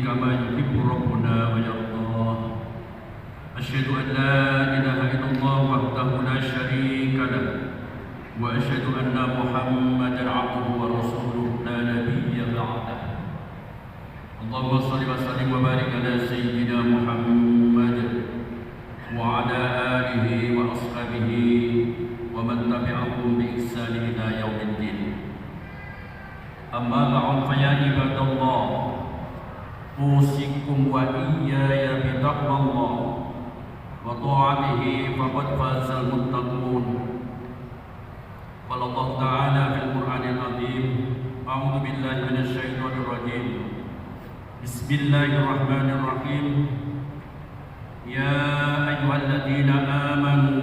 كما يحب ربنا ويرضى. أشهد أن لا إله إلا الله وحده لا شريك له، وأشهد أن محمدا عبده ورسوله لا نبي بعده. اللهم صل وسلم وبارك على سيدنا محمد وعلى آله وأصحابه ومن تبعهم بإحسان إلى يوم الدين. أما بعد فيا عباد الله، أوصيكم وإياي بتقوى الله وطاعته فقد فاز المتقون. قال الله تعالى في القرآن العظيم: أعوذ بالله من الشيطان الرجيم، بسم الله الرحمن الرحيم. يا أيها الذين آمنوا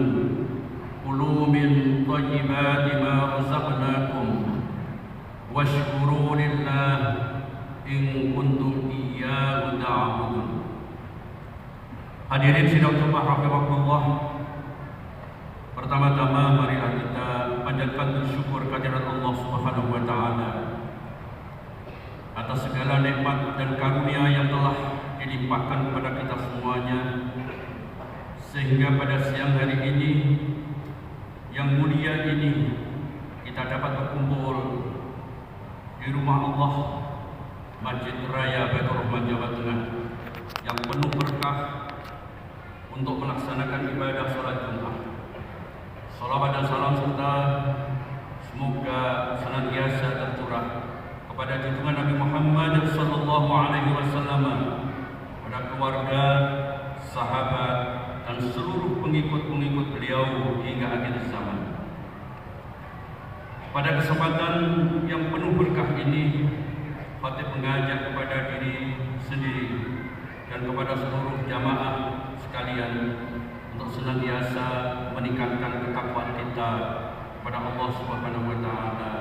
كلوا من طيبات ما رزقناكم واشكروا لله إن كنتم إياه تعبدون. Hadirin sidang Jumat rahimakumullah, pertama-tama marilah kita panjatkan bersyukur kehadirat Allah Subhanahu wa taala atas segala nikmat dan karunia yang telah dilimpahkan kepada kita semuanya, sehingga pada siang hari ini yang mulia ini kita dapat berkumpul di rumah Allah, Masjid Raya Baitur Rahman Jawa Tengah, yang penuh berkah untuk melaksanakan ibadah sholat Jumat. Salawat dan salam serta semoga senantiasa tercurah kepada junjungan Nabi Muhammad sallallahu alaihi wasallam, pada keluarga, sahabat, dan seluruh pengikut-pengikut beliau hingga akhir zaman. Pada kesempatan yang penuh berkah ini, khatib mengajak kepada diri sendiri dan kepada seluruh jamaah sekalian untuk senantiasa meningkatkan ketakwaan kita kepada Allah Subhanahu wa taala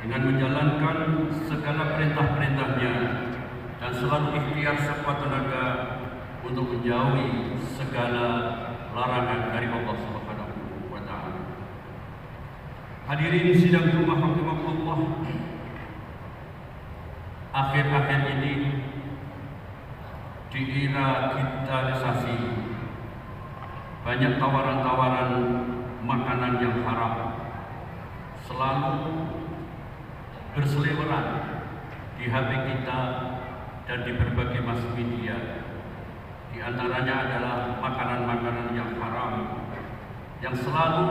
dengan menjalankan segala perintah-perintahnya dan selalu ikhtiar sekuat tenaga untuk menjauhi segala larangan dari Allah Subhanahu wa taala. Hadirin sidang Jumat rahimakumullah, akhir-akhir ini di era digitalisasi banyak tawaran-tawaran makanan yang haram selalu berseliweran di HP kita dan di berbagai mass media. Di antaranya adalah makanan-makanan yang haram yang selalu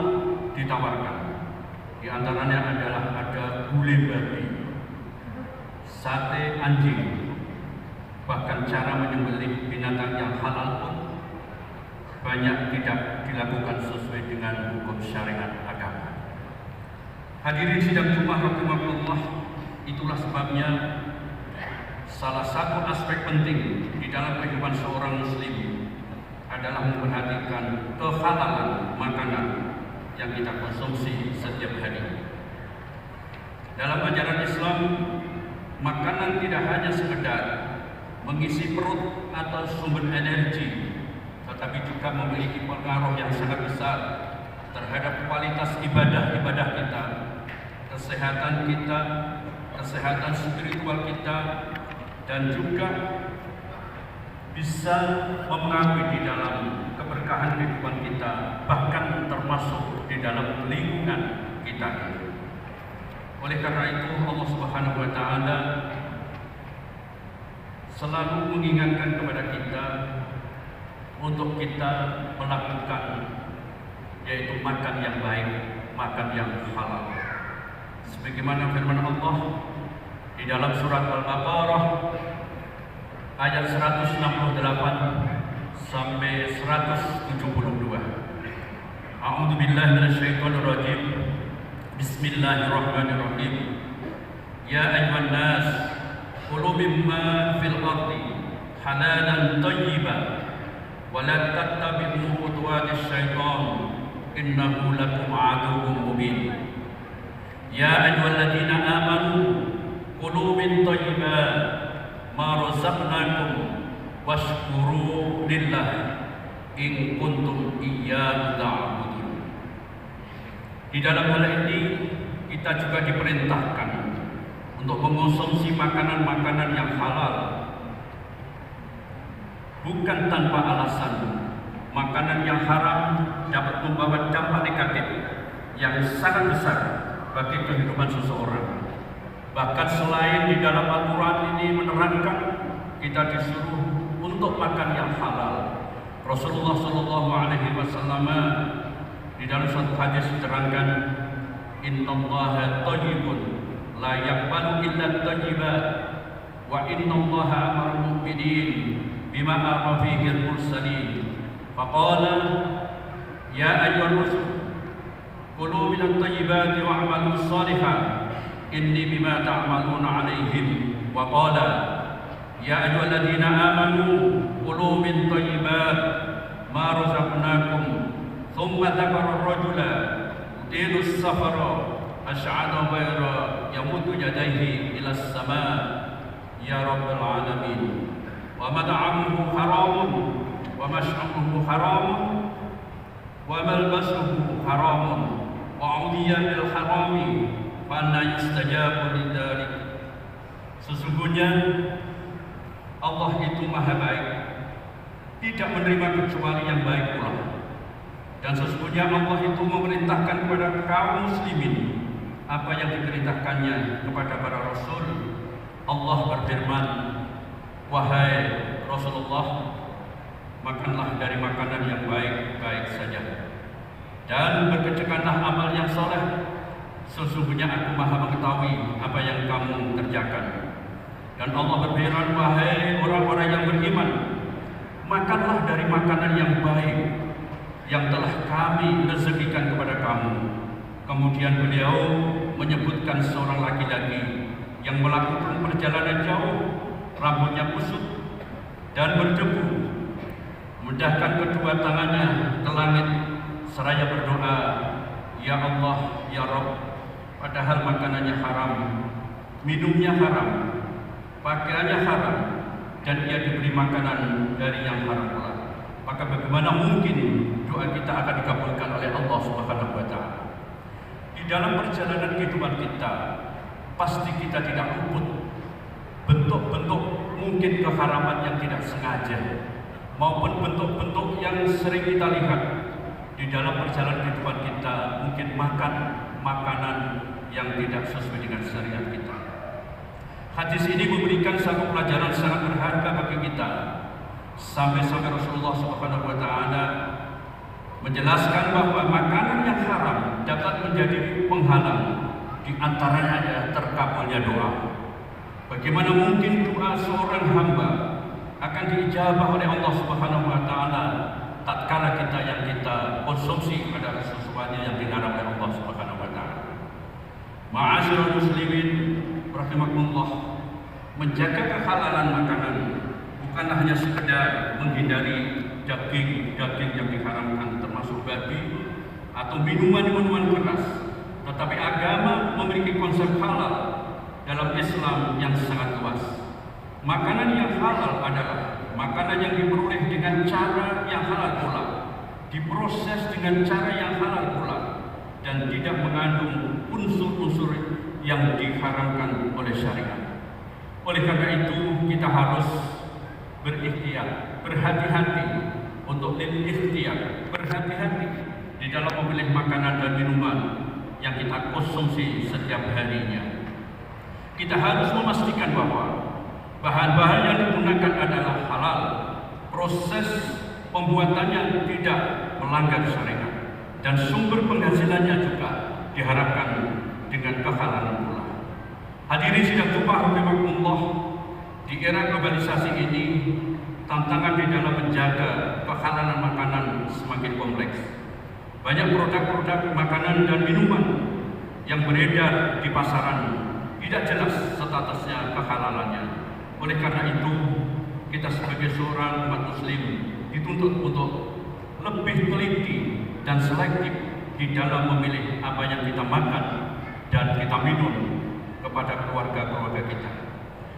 ditawarkan. Di antaranya adalah ada gulai babi, sate anjing, bahkan cara menyembelih binatang yang halal pun banyak tidak dilakukan sesuai dengan hukum syariat agama. Hadirin sidang Jumat rahimakumullah, itulah sebabnya salah satu aspek penting di dalam kehidupan seorang muslim adalah memperhatikan kehalalan makanan yang kita konsumsi setiap hari. Dalam ajaran Islam, makanan tidak hanya sekedar mengisi perut atau sumber energi, tetapi juga memiliki pengaruh yang sangat besar terhadap kualitas ibadah kita, kesehatan kita, kesehatan spiritual kita, dan juga bisa mempengaruhi di dalam keberkahan kehidupan kita, bahkan termasuk di dalam lingkungan kita. Oleh karena itu Allah Subhanahu wa taala selalu mengingatkan kepada kita untuk kita melakukan, yaitu makan yang baik, makan yang halal. Sebagaimana firman Allah di dalam surat Al-Baqarah ayat 168 sampai 172. A'udzu billahi minasyaitonir rajim. Bismillahirrahmanirrahim. Ya ayyuhan nas, kulu mimma fil ardi halalan thayyiban wa la tattabi'u khutuwatis syaitan innahu lakum aduwwun mubin. Ya ayyuhalladzina amanu kulu min thayyibat ma razaqnakum washkuru lillah in kuntum iyyahu ta'budun. Di dalam hal ini kita juga diperintahkan untuk mengonsumsi makanan-makanan yang halal bukan tanpa alasan. Makanan yang haram dapat membawa dampak negatif yang sangat besar bagi kehidupan seseorang. Bahkan selain di dalam aturan ini menerangkan kita disuruh untuk makan yang halal. Rasulullah Shallallahu Alaihi Wasallam di dalam suatu hadis diterangkan, Innallaha thayyibun la yaqbalu illa thayyiban wa innallaha amara al-mu'minin bima amara fihi al-mursalin. Faqala ya ayyuhar rusul kulu minat thayyibati wa'malu shalihan inni bima ta'maluna 'alaihim. Wa qala ya ayyuhalladzina amanu kulu min thayyibat ma razaqnakum. Thumma dzakara ar-rajula yutilu as-safara ash'ada ghayra yamuddu yadayhi ila as-samaa ya rabbal alamin. Wa mat'amuhu haramun wa mashrabuhu haramun wa malbasuhu haramun wa 'udiya bil harami fa anna yustajabu lidzalik. Sesungguhnya Allah itu Maha Baik, tidak menerima kecuali yang baik pula. Dan sesungguhnya Allah itu memerintahkan kepada kaum muslimin apa yang diperintahkannya kepada para rasul. Allah berfirman, wahai Rasulullah, makanlah dari makanan yang baik-baik saja dan berkerjakanlah amal yang saleh. Sesungguhnya aku Maha mengetahui apa yang kamu kerjakan. Dan Allah berfirman, wahai orang-orang yang beriman, makanlah dari makanan yang baik yang telah kami rezekikan kepada kamu. Kemudian beliau menyebutkan seorang laki-laki yang melakukan perjalanan jauh, rambutnya kusut dan berdebu, mendahkan kedua tangannya ke langit seraya berdoa, ya Allah, ya Rabb, padahal makanannya haram, minumnya haram, pakaiannya haram, dan ia diberi makanan dari yang haram pula. Maka bagaimana mungkin doa kita akan dikabulkan oleh Allah Subhanahu wa Ta'ala? Di dalam perjalanan kehidupan kita, pasti kita tidak luput bentuk-bentuk mungkin keharaman yang tidak sengaja, maupun bentuk-bentuk yang sering kita lihat di dalam perjalanan kehidupan kita, mungkin makan makanan yang tidak sesuai dengan syariat kita. Hadis ini memberikan satu pelajaran sangat berharga bagi kita. Sampai-sampai Rasulullah Subhanahu wa Ta'ala menjelaskan bahwa makanan yang haram dapat menjadi penghalang, di antaranya adalah terkabulnya doa. Bagaimana mungkin doa seorang hamba akan diijabah oleh Allah Subhanahu wa Ta'ala tatkala yang kita konsumsi adalah sesuatu yang dilarang oleh Allah Subhanahu wa Ta'ala. Ma'asyiral muslimin rahimakumullah, menjaga kehalalan makanan bukanlah hanya sekedar menghindari daging yang diharamkan termasuk babi atau minuman-minuman keras, tetapi agama memiliki konsep halal dalam Islam yang sangat luas. Makanan yang halal adalah makanan yang diperoleh dengan cara yang halal pula, diproses dengan cara yang halal pula, dan tidak mengandung unsur-unsur yang diharamkan oleh syariat. Oleh karena itu kita harus berikhtiar, berhati-hati untuk berikhtiar, berhati-hati di dalam memilih makanan dan minuman yang kita konsumsi setiap harinya. Kita harus memastikan bahwa bahan-bahan yang digunakan adalah halal, proses pembuatannya tidak melanggar syariat, dan sumber penghasilannya juga diharapkan dengan kehalalan pula. Hadirin sidang Jumat rahimakumullah, di era globalisasi ini tantangan di dalam menjaga kehalalan makanan semakin kompleks. Banyak produk-produk makanan dan minuman yang beredar di pasaran tidak jelas statusnya kehalalannya. Oleh karena itu, kita sebagai seorang umat muslim dituntut untuk lebih teliti dan selektif di dalam memilih apa yang kita makan dan kita minum kepada keluarga-keluarga kita.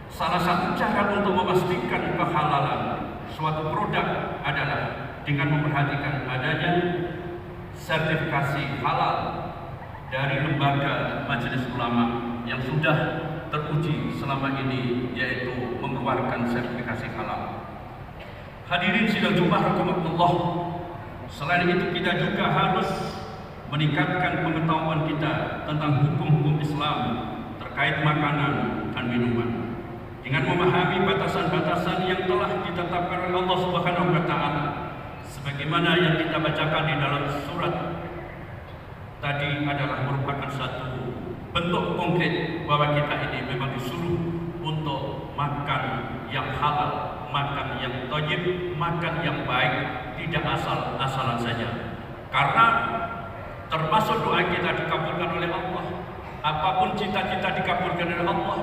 Salah satu cara untuk memastikan kehalalan suatu produk adalah dengan memperhatikan adanya sertifikasi halal dari lembaga Majelis Ulama yang sudah teruji selama ini, yaitu mengeluarkan sertifikasi halal. Hadirin sidang Jumat rahimakumullah. Selain itu kita juga harus meningkatkan pengetahuan kita tentang hukum-hukum Islam terkait makanan dan minuman, dengan memahami batasan-batasan yang telah ditetapkan oleh Allah Subhanahu wa taala, sebagaimana yang kita bacakan di dalam surat tadi adalah merupakan satu bentuk konkret bahwa kita ini memang disuruh untuk makan yang halal, makan yang thayyib, makan yang baik, tidak asal-asalan saja. Karena termasuk doa kita dikabulkan oleh Allah. Apapun cita-cita dikabulkan oleh Allah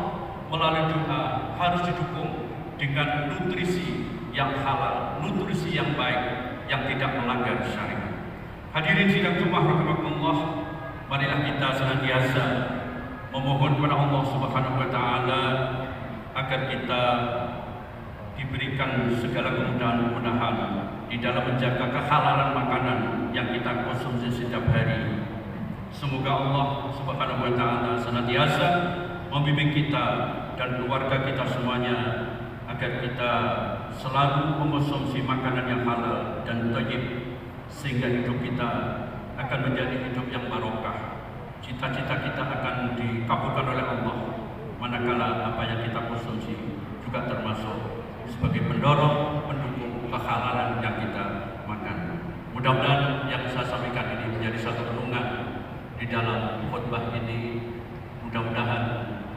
melalui doa harus didukung dengan nutrisi yang halal, nutrisi yang baik, yang tidak melanggar syariat. Hadirin sidang Jumat rahimakumullah, marilah kita senantiasa memohon kepada Allah Subhanahu wa taala agar kita diberikan segala kemudahan-kemudahan di dalam menjaga kehalalan makanan yang kita konsumsi setiap hari. Semoga Allah Subhanahu wa taala senantiasa membimbing kita dan keluarga kita semuanya agar kita selalu mengonsumsi makanan yang halal dan thayyib, sehingga hidup kita akan menjadi hidup yang barokah. Cita-cita kita akan dikabulkan oleh Allah, manakala apa yang kita konsumsi juga termasuk sebagai pendorong, pendukung kehalalan yang kita makan. Mudah-mudahan yang saya sampaikan ini menjadi satu renungan di dalam khutbah ini. Mudah-mudahan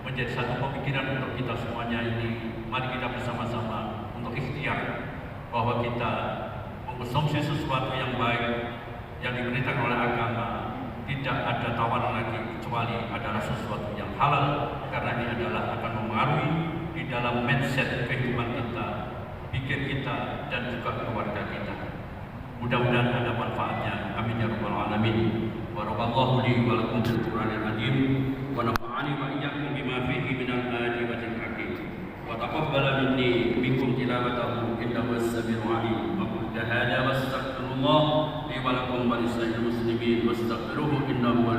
menjadi satu pemikiran untuk kita semuanya ini. Mari kita bersama-sama untuk ikhtiar bahwa kita mengkonsumsi sesuatu yang baik yang diperintahkan oleh agama. Tidak ada tawaran lagi kecuali adalah sesuatu yang halal, karena ini adalah akan mempengaruhi di dalam mindset kehidupan kita, pikir kita, dan juga keluarga kita. Mudah-mudahan ada manfaatnya. Amin ya rabbal alamin. Barakallahu li wa lakum bil Qur'anil azim wa nafa'ani wa iyyakum bima fihi minal ayati wa dzikril hakim. Wa taqabbala minni minkum tilawatahu innahu as-sami'ul 'alim. Aqulu hadza wa astaghfirullah li wa lakum wa lisa'iril muslimin wastaghfiruhu innahu huwal